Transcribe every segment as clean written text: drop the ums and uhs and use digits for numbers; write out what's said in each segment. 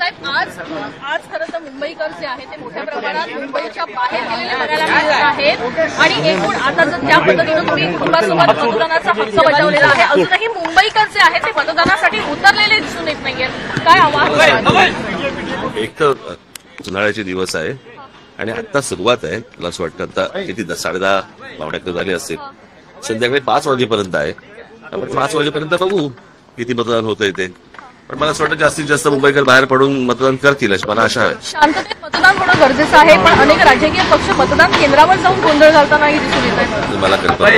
साहेब आज खरं तर मुंबईकर जे आहे ते मोठ्या प्रमाणात मुंबईच्या बाहेर गेलेले बघायला मिळत आहेत आणि एकूण आता जर ज्या पद्धतीनं तुम्ही कुटुंबासोबत मतदानाचा हक्क बजावलेला आहे अजूनही मुंबईकर जे आहे ते मतदानासाठी उतरलेले दिसून येत नाहीयेत. काय आव्हान? एक तर उन्हाळ्याचे दिवस आहे आणि आता सुरुवात आहे. मला असं वाटतं आता किती 10:30 पावणे झाले असतील. संध्याकाळी 5 वाजेपर्यंत आहे. आपण 5 वाजेपर्यंत बघू किती मतदान होतंय ते. पण मला असं वाटतं जास्तीत जास्त मुंबईकर बाहेर पडून मतदान करतील अशी मला आशा आहे. शांततेत मतदान होणं गरजेचं आहे पण अनेक राजकीय पक्ष मतदान केंद्रावर जाऊन गोंधळ घालतानाही दिसून येत आहेत. मला कल्पना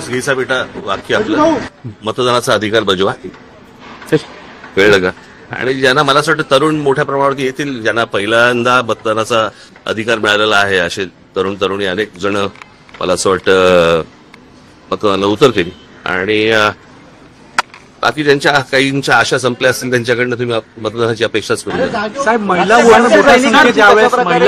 घ्यायचा बेटा वाक्य आपलं मतदानाचा अधिकार बजवा. कळलं का? आणि ज्यांना मला असं वाटतं तरुण मोठ्या प्रमाणावरती येतील ज्यांना पहिल्यांदा मतदानाचा अधिकार मिळालेला आहे असे तरुण तरुणी अनेक जण मला असं वाटतं मतदानाला उतरतील आणि बाकी ज्यांच्या काहींच्या आशा संपल्या असतील त्यांच्याकडनं तुम्ही मतदानाची अपेक्षाच करू. साहेब महिला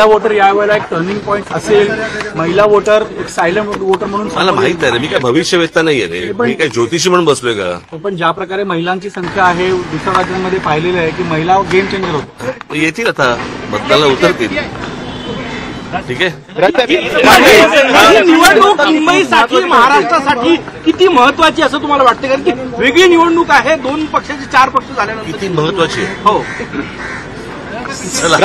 वोटर यावेळेला एक टर्निंग पॉईंट असेल. महिला वोटर एक सायलेंट वोटर म्हणून मला माहित आहे. मी काय भविष्यवेत्ता नाहीये रे. मी काय ज्योतिषी म्हणून बसलोय का? पण ज्या प्रकारे महिलांची संख्या आहे दुसऱ्या राज्यांमध्ये पाहिलेलं आहे की महिला गेम चेंजर होतो. येतील आता मतदानाला उतरतील. ठीक आहे. निवडणूक मुंबईसाठी महाराष्ट्रासाठी किती महत्वाची असं तुम्हाला वाटतं? कारण की वेगळी निवडणूक आहे. 2 पक्षाचे 4 पक्ष झाल्यानंतर किती महत्वाची आहे. हो चला.